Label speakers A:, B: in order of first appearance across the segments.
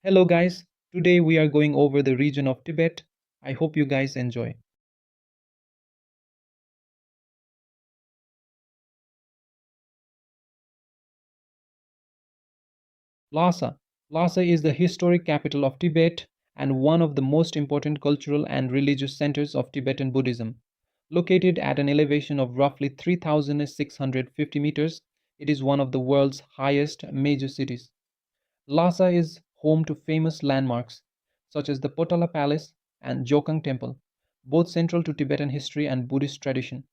A: Hello guys, today we are going over the region of Tibet. I hope you guys enjoy. Lhasa. Lhasa is the historic capital of Tibet and one of the most important cultural and religious centers of Tibetan Buddhism. Located at an elevation of roughly 3,650 meters, it is one of the world's highest major cities. Lhasa is home to famous landmarks such as the Potala Palace and Jokang Temple, both central to Tibetan history and Buddhist tradition.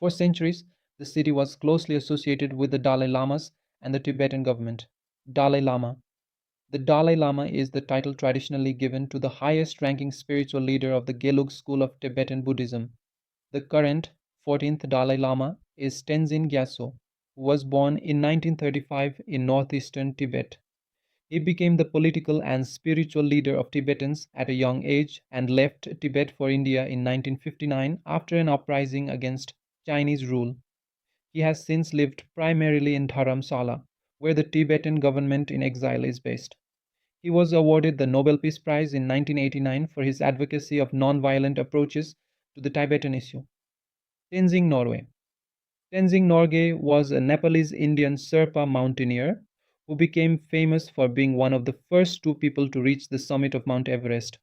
A: For centuries, the city was closely associated with the Dalai Lamas and the Tibetan government. Dalai Lama. The Dalai Lama is the title traditionally given to the highest ranking spiritual leader of the Gelug school of Tibetan Buddhism. The current 14th Dalai Lama is Tenzin Gyatso, who was born in 1935 in northeastern Tibet. He became the political and spiritual leader of Tibetans at a young age and left Tibet for India in 1959 after an uprising against Chinese rule. He has since lived primarily in Dharamsala, where the Tibetan government in exile is based. He was awarded the Nobel Peace Prize in 1989 for his advocacy of non-violent approaches to the Tibetan issue. Tenzing Norway. Tenzing Norgay was a Nepalese Indian Sherpa mountaineer who became famous for being one of the first two people to reach the summit of Mount Everest.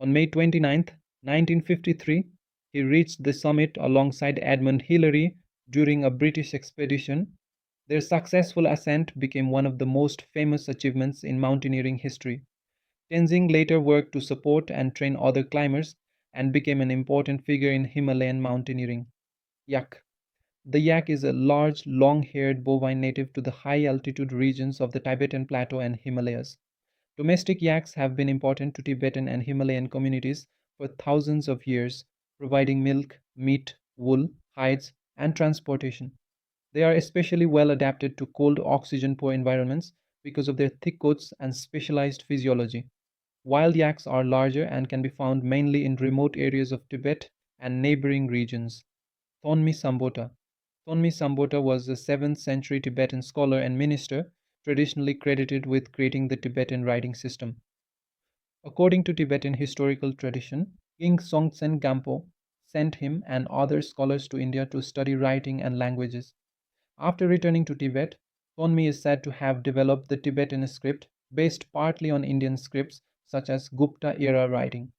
A: On May 29, 1953, he reached the summit alongside Edmund Hillary during a British expedition. Their successful ascent became one of the most famous achievements in mountaineering history. Tenzing later worked to support and train other climbers and became an important figure in Himalayan mountaineering. Yak. The yak is a large, long-haired bovine native to the high-altitude regions of the Tibetan Plateau and Himalayas. Domestic yaks have been important to Tibetan and Himalayan communities for thousands of years, providing milk, meat, wool, hides, and transportation. They are especially well adapted to cold, oxygen-poor environments because of their thick coats and specialized physiology. Wild yaks are larger and can be found mainly in remote areas of Tibet and neighboring regions. Thonmi Sambota. Thonmi Sambota was a 7th century Tibetan scholar and minister, traditionally credited with creating the Tibetan writing system. According to Tibetan historical tradition, King Songtsen Gampo sent him and other scholars to India to study writing and languages. After returning to Tibet, Thonmi is said to have developed the Tibetan script based partly on Indian scripts such as Gupta era writing.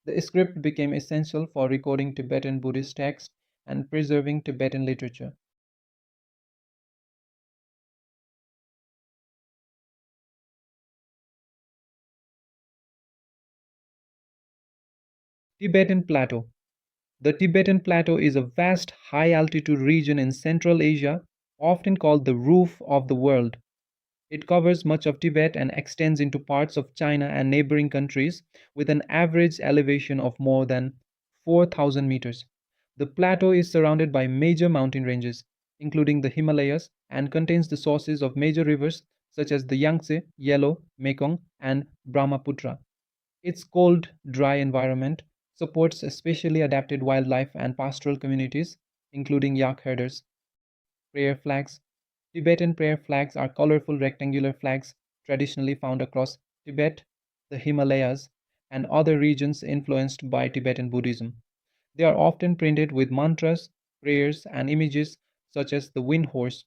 A: The script became essential for recording Tibetan Buddhist texts and preserving Tibetan literature. Tibetan Plateau. The Tibetan Plateau is a vast high altitude region in Central Asia, often called the roof of the world. It covers much of Tibet and extends into parts of China and neighboring countries with an average elevation of more than 4,000 meters. The plateau is surrounded by major mountain ranges, including the Himalayas, and contains the sources of major rivers such as the Yangtze, Yellow, Mekong, and Brahmaputra. Its cold, dry environment supports specially adapted wildlife and pastoral communities, including yak herders. Prayer flags. Tibetan prayer flags are colorful rectangular flags traditionally found across Tibet, the Himalayas, and other regions influenced by Tibetan Buddhism. They are often printed with mantras, prayers, and images such as the wind horse.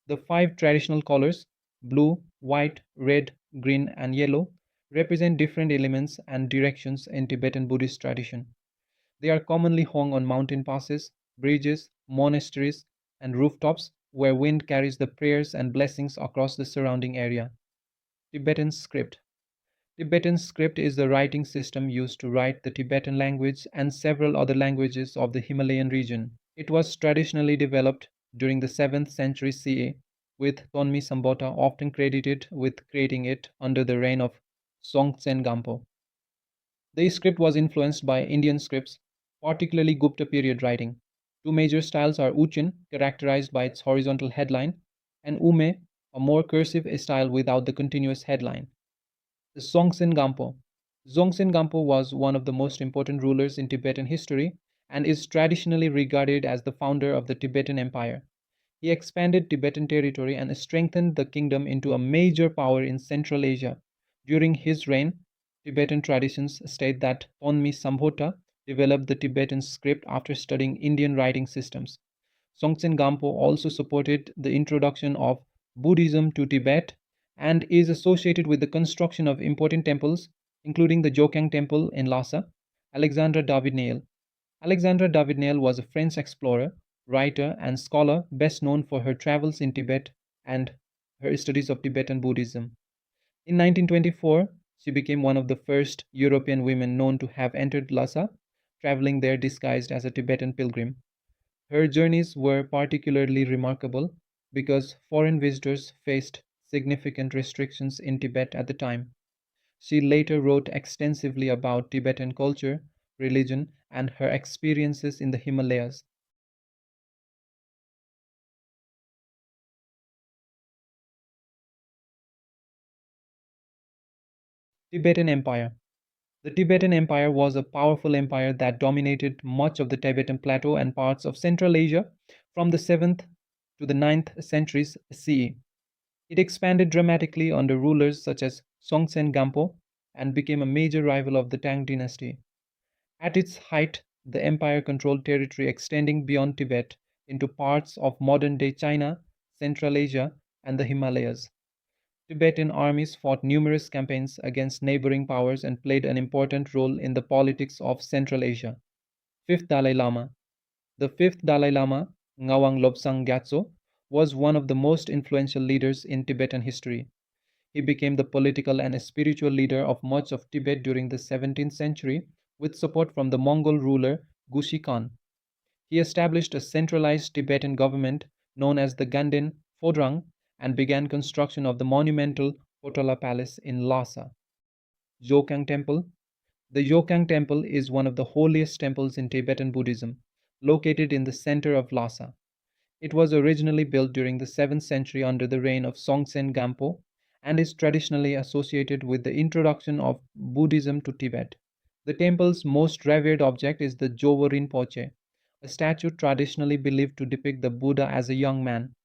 A: The five traditional colors blue, white, red, green, and yellow represent different elements and directions in Tibetan Buddhist tradition. They are commonly hung on mountain passes, bridges, monasteries, and rooftops where wind carries the prayers and blessings across the surrounding area. Tibetan script. Tibetan script is the writing system used to write the Tibetan language and several other languages of the Himalayan region. It was traditionally developed during the 7th century CA, with Tonmi Sambota often credited with creating it under the reign of Songtsen Gampo. The script was influenced by Indian scripts, particularly Gupta period writing. Two major styles are Uchin, characterized by its horizontal headline, and Ume, a more cursive style without the continuous headline. The Songtsen Gampo. Dzongtsen Gampo was one of the most important rulers in Tibetan history and is traditionally regarded as the founder of the Tibetan Empire. He expanded Tibetan territory and strengthened the kingdom into a major power in Central Asia, During his reign, Tibetan traditions state that Ponmi Sambhota developed the Tibetan script after studying Indian writing systems. Songtsen Gampo also supported the introduction of Buddhism to Tibet and is associated with the construction of important temples, including the Jokang Temple in Lhasa. Alexandra David-Néel. Alexandra David-Néel was a French explorer, writer, and scholar best known for her travels in Tibet and her studies of Tibetan Buddhism. In 1924, she became one of the first European women known to have entered Lhasa, traveling there disguised as a Tibetan pilgrim. Her journeys were particularly remarkable because foreign visitors faced significant restrictions in Tibet at the time. She later wrote extensively about Tibetan culture, religion, and her experiences in the Himalayas. Tibetan Empire. The Tibetan Empire was a powerful empire that dominated much of the Tibetan Plateau and parts of Central Asia from the 7th to the 9th centuries CE. It expanded dramatically under rulers such as Songtsen Gampo and became a major rival of the Tang dynasty. At its height, the empire controlled territory extending beyond Tibet into parts of modern day China, Central Asia, and the Himalayas. Tibetan armies fought numerous campaigns against neighboring powers and played an important role in the politics of Central Asia. Fifth Dalai Lama. The fifth Dalai Lama, Ngawang Lobsang Gyatso, was one of the most influential leaders in Tibetan history. He became the political and spiritual leader of much of Tibet during the 17th century with support from the Mongol ruler Gushi Khan. He established a centralized Tibetan government known as the Ganden Phodrang and began construction of the monumental Potala Palace in Lhasa. Jokang Temple. The Jokang Temple is one of the holiest temples in Tibetan Buddhism, located in the center of Lhasa. It was originally built during the 7th century under the reign of Songtsen Gampo and is traditionally associated with the introduction of Buddhism to Tibet. The temple's most revered object is the Jowo Rinpoche, a statue traditionally believed to depict the Buddha as a young man.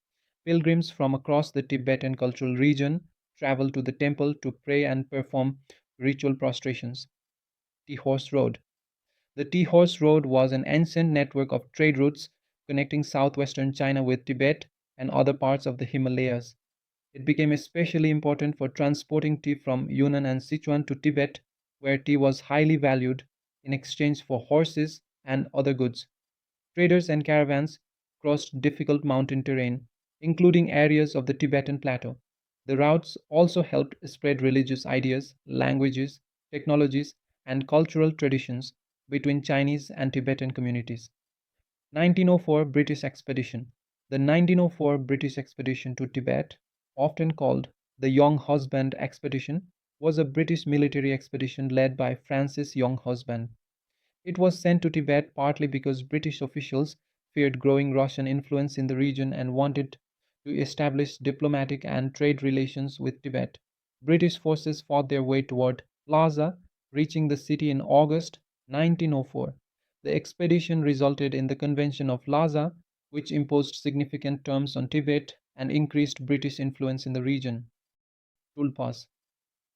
A: Pilgrims from across the Tibetan cultural region travel to the temple to pray and perform ritual prostrations. Tea Horse Road. The Tea Horse Road was an ancient network of trade routes connecting southwestern China with Tibet and other parts of the Himalayas. It became especially important for transporting tea from Yunnan and Sichuan to Tibet, where tea was highly valued in exchange for horses and other goods. Traders and caravans crossed difficult mountain terrain, including areas of the Tibetan Plateau. The routes also helped spread religious ideas, languages, technologies, and cultural traditions between Chinese and Tibetan communities. 1904 British Expedition. The 1904 British expedition to Tibet, often called the Young Husband Expedition, was a British military expedition led by Francis Young Husband. It was sent to Tibet partly because British officials feared growing Russian influence in the region and wanted to establish diplomatic and trade relations with Tibet. British forces fought their way toward Lhasa, reaching the city in August 1904. The expedition resulted in the Convention of Lhasa, which imposed significant terms on Tibet and increased British influence in the region. Tulpas.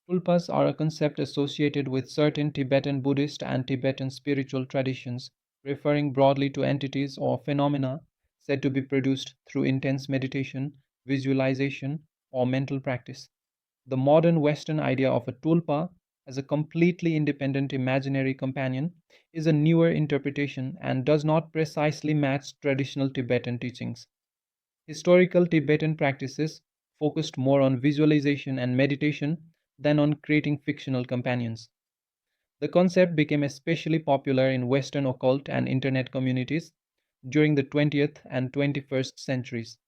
A: Tulpas are a concept associated with certain Tibetan Buddhist and Tibetan spiritual traditions, referring broadly to entities or phenomena said to be produced through intense meditation, visualization, or mental practice. The modern Western idea of a tulpa as a completely independent imaginary companion is a newer interpretation and does not precisely match traditional Tibetan teachings. Historical Tibetan practices focused more on visualization and meditation than on creating fictional companions. The concept became especially popular in Western occult and internet communities during the 20th and 21st centuries.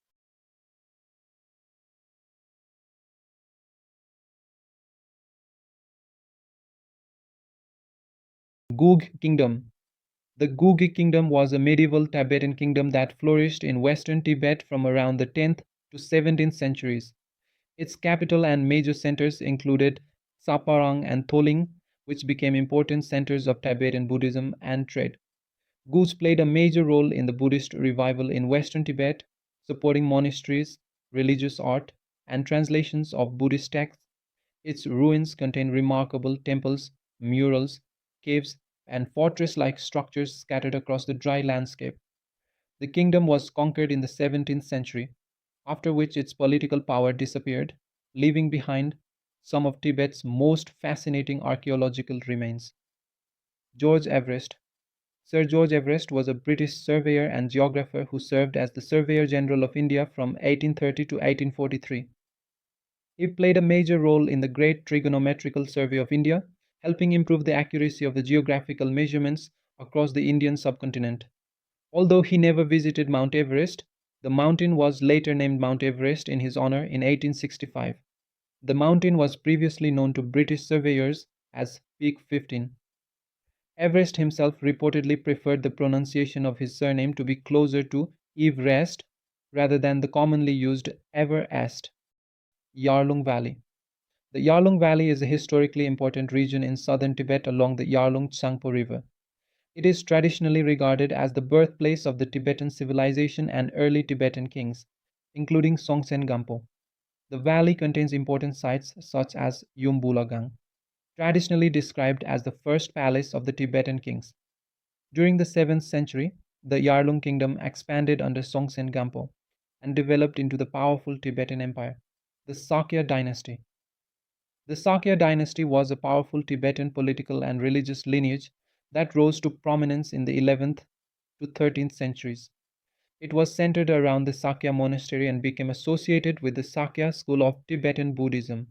A: Gug Kingdom. The Gugi Kingdom was a medieval Tibetan kingdom that flourished in western Tibet from around the 10th to 17th centuries. Its capital and major centers included Saparang and Tholing, which became important centers of Tibetan Buddhism and trade. Gus played a major role in the Buddhist revival in western Tibet, supporting monasteries, religious art, and translations of Buddhist texts. Its ruins contain remarkable temples, murals, caves, and fortress like structures scattered across the dry landscape. The kingdom was conquered in the 17th century, after which its political power disappeared, leaving behind some of Tibet's most fascinating archaeological remains. George Everest. Sir George Everest was a British surveyor and geographer who served as the Surveyor General of India from 1830 to 1843. He played a major role in the Great Trigonometrical Survey of India, helping improve the accuracy of the geographical measurements across the Indian subcontinent. Although he never visited Mount Everest, the mountain was later named Mount Everest in his honor in 1865. The mountain was previously known to British surveyors as Peak 15. Everest himself reportedly preferred the pronunciation of his surname to be closer to Everest rather than the commonly used Everest. Yarlung Valley. The Yarlung Valley is a historically important region in southern Tibet along the Yarlung Tsangpo River. It is traditionally regarded as the birthplace of the Tibetan civilization and early Tibetan kings, including Songtsen Gampo. The valley contains important sites such as Yumbulagang, traditionally described as the first palace of the Tibetan kings. During the 7th century, the Yarlung kingdom expanded under Songtsen Gampo and developed into the powerful Tibetan empire. The Sakya dynasty. The Sakya dynasty was a powerful Tibetan political and religious lineage that rose to prominence in the 11th to 13th centuries. It was centered around the Sakya monastery and became associated with the Sakya school of Tibetan Buddhism.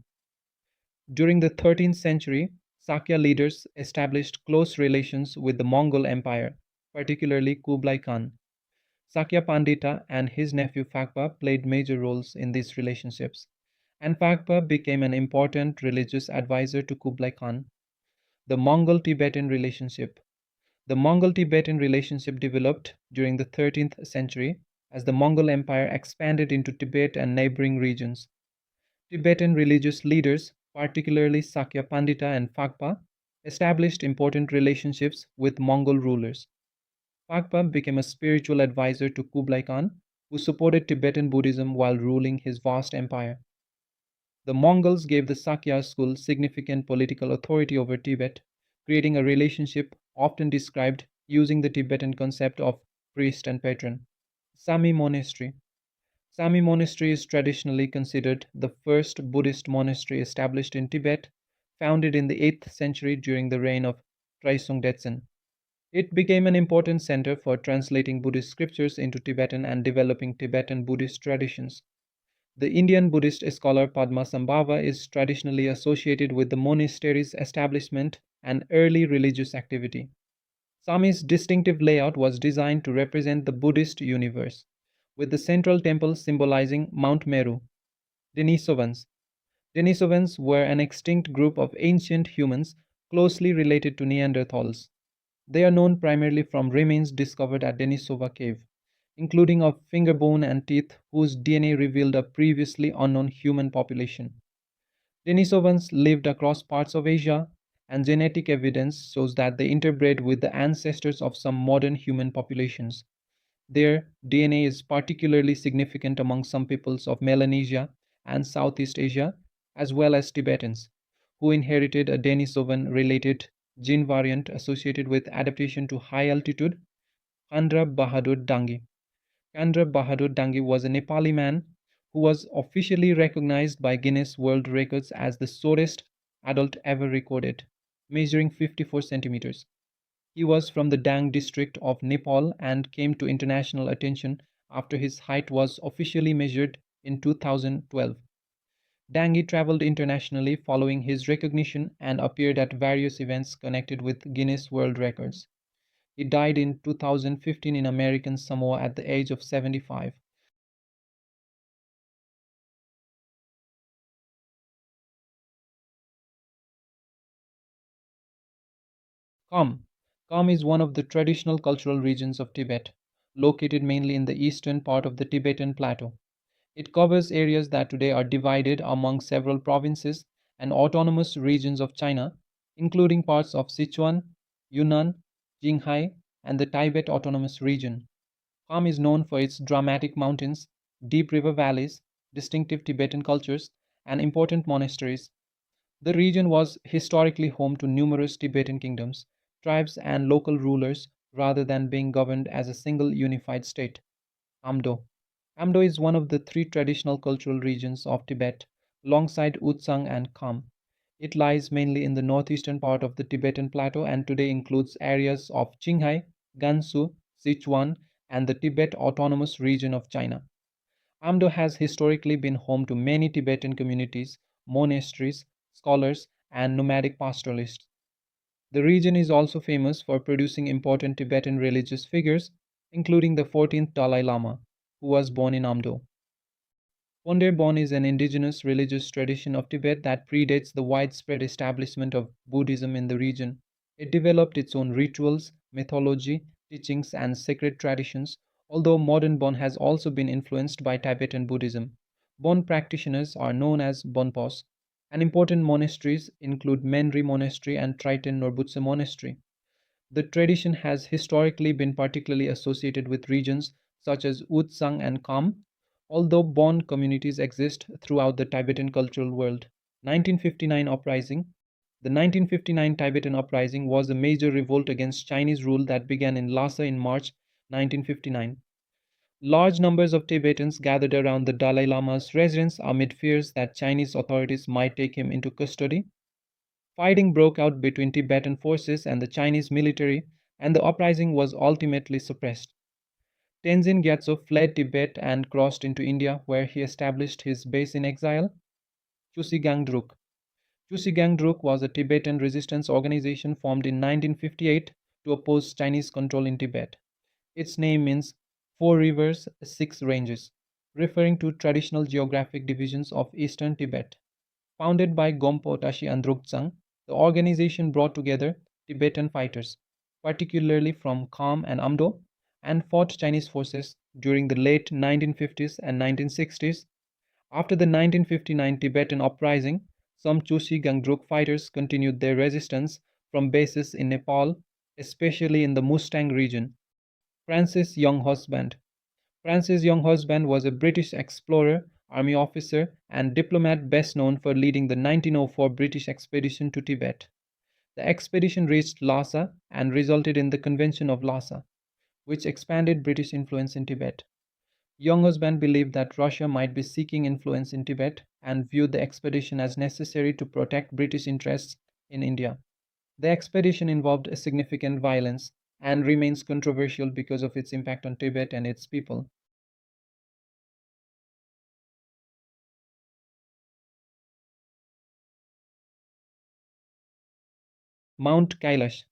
A: During the 13th century, Sakya leaders established close relations with the Mongol Empire, particularly Kublai Khan. Sakya Pandita and his nephew Fakpa played major roles in these relationships, and Fakpa became an important religious advisor to Kublai Khan. The Mongol Tibetan relationship. The Mongol Tibetan relationship developed during the 13th century as the Mongol Empire expanded into Tibet and neighboring regions. Tibetan religious leaders, particularly Sakya Pandita and Fakpa, established important relationships with Mongol rulers. Fakpa became a spiritual advisor to Kublai Khan, who supported Tibetan Buddhism while ruling his vast empire. The Mongols gave the Sakya school significant political authority over Tibet, creating a relationship often described using the Tibetan concept of priest and patron. Sami Monastery. Sami Monastery is traditionally considered the first Buddhist monastery established in Tibet, founded in the 8th century during the reign of Traisung Detsen. It became an important center for translating Buddhist scriptures into Tibetan and developing Tibetan Buddhist traditions. The Indian Buddhist scholar Padmasambhava is traditionally associated with the monastery's establishment and early religious activity. Sami's distinctive layout was designed to represent the Buddhist universe, with the central temple symbolizing Mount Meru. Denisovans. Denisovans were an extinct group of ancient humans closely related to Neanderthals. They are known primarily from remains discovered at Denisova Cave, including of finger bone and teeth whose DNA revealed a previously unknown human population. Denisovans lived across parts of Asia, and genetic evidence shows that they interbred with the ancestors of some modern human populations. Their DNA is particularly significant among some peoples of Melanesia and Southeast Asia, as well as Tibetans, who inherited a Denisovan related gene variant associated with adaptation to high altitude. Chandra Bahadur Dangi. Chandra Bahadur Dangi was a Nepali man who was officially recognized by Guinness World Records as the shortest adult ever recorded, measuring 54 centimeters. He was from the Dang district of Nepal and came to international attention after his height was officially measured in 2012. Dangi traveled internationally following his recognition and appeared at various events connected with Guinness World Records. He died in 2015 in American Samoa at the age of 75. Kham. Kham is one of the traditional cultural regions of Tibet, located mainly in the eastern part of the Tibetan Plateau. It covers areas that today are divided among several provinces and autonomous regions of China, including parts of Sichuan, Yunnan, Qinghai, and the Tibet Autonomous Region. Kham is known for its dramatic mountains, deep river valleys, distinctive Tibetan cultures, and important monasteries. The region was historically home to numerous Tibetan kingdoms, tribes, and local rulers rather than being governed as a single unified state. Amdo. Amdo is one of the three traditional cultural regions of Tibet, alongside Utsang and Kham. It lies mainly in the northeastern part of the Tibetan Plateau and today includes areas of Qinghai, Gansu, Sichuan, and the Tibet Autonomous Region of China. Amdo has historically been home to many Tibetan communities, monasteries, scholars, and nomadic pastoralists. The region is also famous for producing important Tibetan religious figures, including the 14th Dalai Lama, who was born in Amdo. Ponderbon is an indigenous religious tradition of Tibet that predates the widespread establishment of Buddhism in the region. It developed its own rituals, mythology, teachings, and sacred traditions, although modern Bon has also been influenced by Tibetan Buddhism. Bon practitioners are known as Bonpos, and important monasteries include Menri Monastery and Triton Norbutse Monastery. The tradition has historically been particularly associated with regions such as Utsang and Kham, although Bon communities exist throughout the Tibetan cultural world. 1959 Uprising. The 1959 Tibetan Uprising was a major revolt against Chinese rule that began in Lhasa in March 1959. Large numbers of Tibetans gathered around the Dalai Lama's residence amid fears that Chinese authorities might take him into custody. Fighting broke out between Tibetan forces and the Chinese military, and the uprising was ultimately suppressed. Tenzin Gyatso fled Tibet and crossed into India, where he established his base in exile. Chusi Gangdruk. Chusi Gangdruk was a Tibetan resistance organization formed in 1958 to oppose Chinese control in Tibet. Its name means Four Rivers, Six Ranges, referring to traditional geographic divisions of eastern Tibet. Founded by Gompo Tashi and Druktsang, the organization brought together Tibetan fighters, particularly from Kham and Amdo, and fought Chinese forces during the late 1950s and 1960s. After the 1959 Tibetan uprising, some Chushi Gangdruk fighters continued their resistance from bases in Nepal, especially in the Mustang region. Francis Young Husband. Francis Young Husband was a British explorer, army officer, and diplomat best known for leading the 1904 British expedition to Tibet. The expedition reached Lhasa and resulted in the Convention of Lhasa, which expanded British influence in Tibet. Young Husband believed that Russia might be seeking influence in Tibet and viewed the expedition as necessary to protect British interests in India. The expedition involved a significant violence and remains controversial because of its impact on Tibet and its people. Mount Kailash.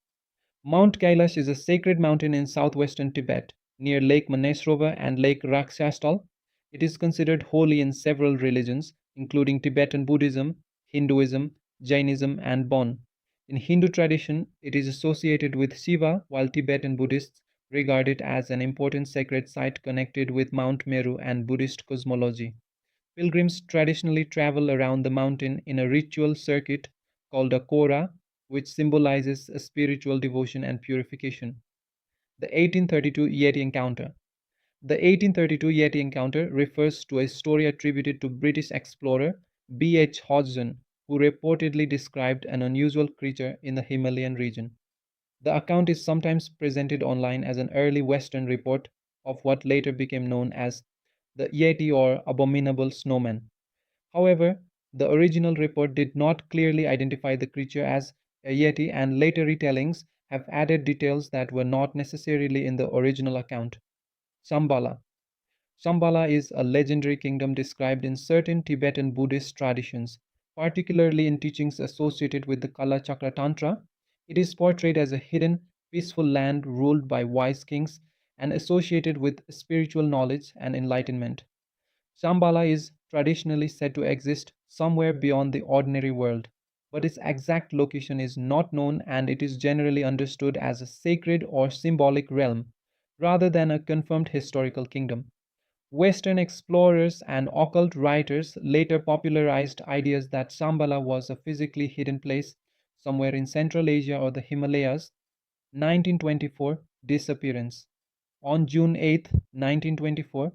A: Mount Kailash is a sacred mountain in southwestern Tibet, near Lake Manesrova and Lake Rakshastal. It is considered holy in several religions, including Tibetan Buddhism, Hinduism, Jainism, and Bon. In Hindu tradition, it is associated with Shiva, while Tibetan Buddhists regard it as an important sacred site connected with Mount Meru and Buddhist cosmology. Pilgrims traditionally travel around the mountain in a ritual circuit called a kora, which symbolizes a spiritual devotion and purification. The 1832 Yeti encounter. The 1832 Yeti encounter refers to a story attributed to British explorer B. H. Hodgson, who reportedly described an unusual creature in the Himalayan region. The account is sometimes presented online as an early Western report of what later became known as the Yeti or abominable snowman. However, the original report did not clearly identify the creature as a Yeti, and later retellings have added details that were not necessarily in the original account. Shambhala. Shambhala is a legendary kingdom described in certain Tibetan Buddhist traditions, particularly in teachings associated with the Kala Chakra Tantra. It is portrayed as a hidden, peaceful land ruled by wise kings and associated with spiritual knowledge and enlightenment. Shambhala is traditionally said to exist somewhere beyond the ordinary world, but its exact location is not known and it is generally understood as a sacred or symbolic realm rather than a confirmed historical kingdom. Western explorers and occult writers later popularized ideas that Shambhala was a physically hidden place somewhere in Central Asia or the Himalayas. 1924 Disappearance. On June 8, 1924,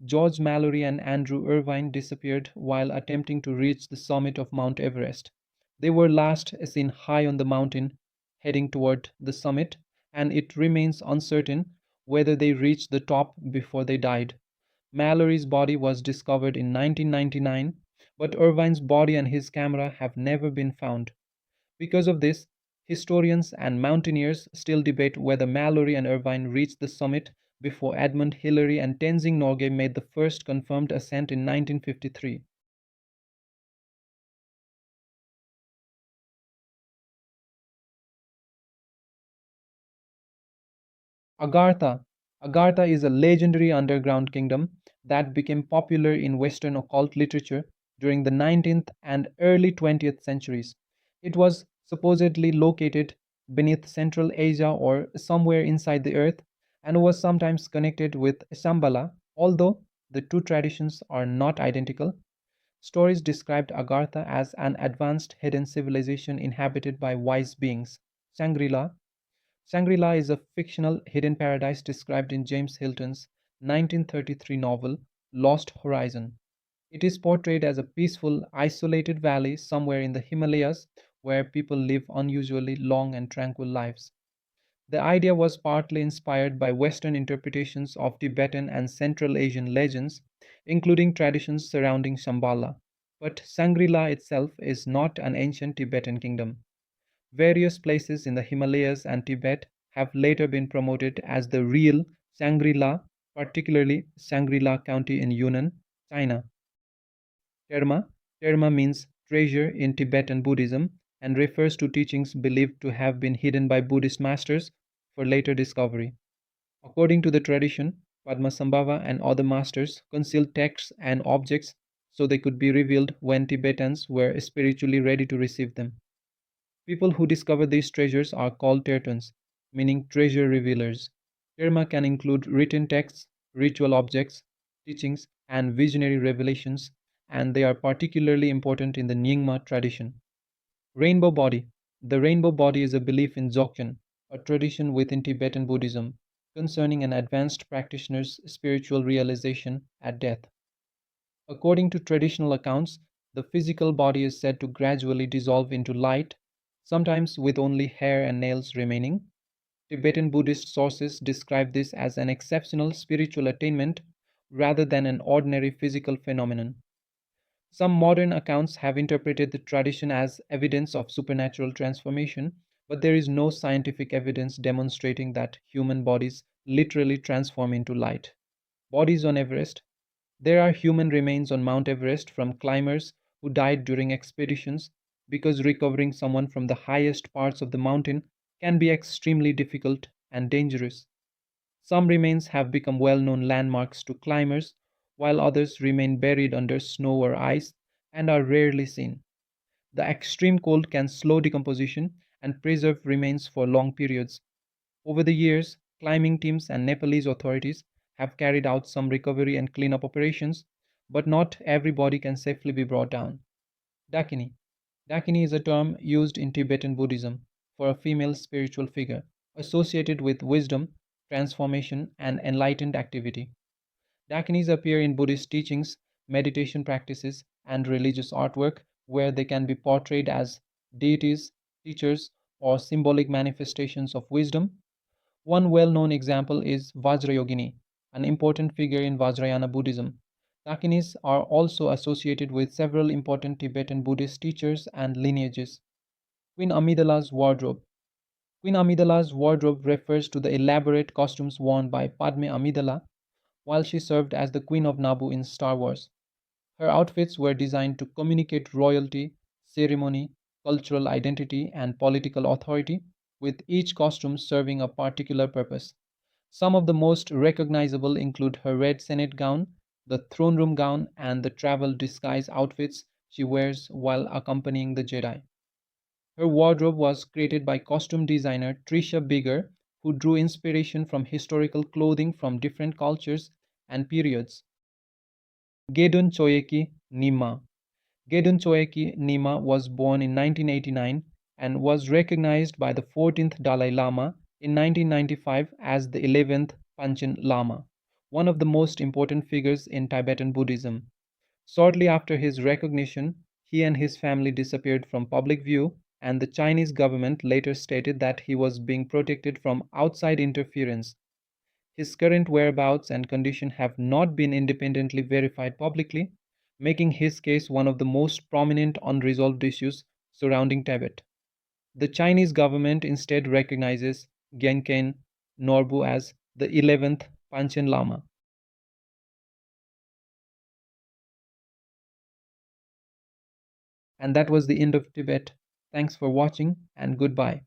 A: George Mallory and Andrew Irvine disappeared while attempting to reach the summit of Mount Everest. They were last seen high on the mountain, heading toward the summit, and it remains uncertain whether they reached the top before they died. Mallory's body was discovered in 1999, but Irvine's body and his camera have never been found. Because of this, historians and mountaineers still debate whether Mallory and Irvine reached the summit before Edmund Hillary and Tenzing Norgay made the first confirmed ascent in 1953. Agartha. Agartha is a legendary underground kingdom that became popular in Western occult literature during the 19th and early 20th centuries. It was supposedly located beneath Central Asia or somewhere inside the earth and was sometimes connected with Shambhala, although the two traditions are not identical. Stories described Agartha as an advanced hidden civilization inhabited by wise beings. Shangri-La Shangri-La is a fictional hidden paradise described in James Hilton's 1933 novel Lost Horizon. It is portrayed as a peaceful, isolated valley somewhere in the Himalayas where people live unusually long and tranquil lives. The idea was partly inspired by Western interpretations of Tibetan and Central Asian legends, including traditions surrounding Shambhala. But Shangri-La itself is not an ancient Tibetan kingdom. Various places in the Himalayas and Tibet have later been promoted as the real Shangri-La, particularly Shangri-La County in Yunnan, China. Terma Terma means treasure in Tibetan Buddhism and refers to teachings believed to have been hidden by Buddhist masters for later discovery. According to the tradition, Padmasambhava and other masters concealed texts and objects so they could be revealed when Tibetans were spiritually ready to receive them. People who discover these treasures are called tertons, meaning treasure revealers. Terma can include written texts, ritual objects, teachings, and visionary revelations, and they are particularly important in the Nyingma tradition. Rainbow body. The rainbow body is a belief in Dzogchen, a tradition within Tibetan Buddhism, concerning an advanced practitioner's spiritual realization at death. According to traditional accounts, the physical body is said to gradually dissolve into light, sometimes with only hair and nails remaining. Tibetan Buddhist sources describe this as an exceptional spiritual attainment rather than an ordinary physical phenomenon. Some modern accounts have interpreted the tradition as evidence of supernatural transformation, but there is no scientific evidence demonstrating that human bodies literally transform into light. Bodies on Everest. There are human remains on Mount Everest from climbers who died during expeditions because recovering someone from the highest parts of the mountain can be extremely difficult and dangerous. Some remains have become well known landmarks to climbers, while others remain buried under snow or ice and are rarely seen. The extreme cold can slow decomposition and preserve remains for long periods. Over the years, climbing teams and Nepalese authorities have carried out some recovery and cleanup operations, but not every body can safely be brought down. Dakini. Dakini is a term used in Tibetan Buddhism for a female spiritual figure associated with wisdom, transformation, and enlightened activity. Dakinis appear in Buddhist teachings, meditation practices, and religious artwork where they can be portrayed as deities, teachers, or symbolic manifestations of wisdom. One well known example is Vajrayogini, an important figure in Vajrayana Buddhism. Dakinis are also associated with several important Tibetan Buddhist teachers and lineages. Queen Amidala's wardrobe. Queen Amidala's wardrobe refers to the elaborate costumes worn by Padme Amidala while she served as the Queen of Nabu in Star Wars. Her outfits were designed to communicate royalty, ceremony, cultural identity, and political authority, with each costume serving a particular purpose. Some of the most recognizable include her red Senate gown, the throne room gown, and the travel disguise outfits she wears while accompanying the Jedi. Her wardrobe was created by costume designer Tricia Bigger, who drew inspiration from historical clothing from different cultures and periods. Gedun Choeki Nima. Gedun Choeki Nima was born in 1989 and was recognized by the 14th Dalai Lama in 1995 as the 11th Panchen Lama, one of the most important figures in Tibetan Buddhism. Shortly after his recognition, he and his family disappeared from public view, and the Chinese government later stated that he was being protected from outside interference. His current whereabouts and condition have not been independently verified publicly, making his case one of the most prominent unresolved issues surrounding Tibet. The Chinese government instead recognizes Genken Norbu as the 11th Panchen Lama. And that was the end of Tibet. Thanks for watching and goodbye.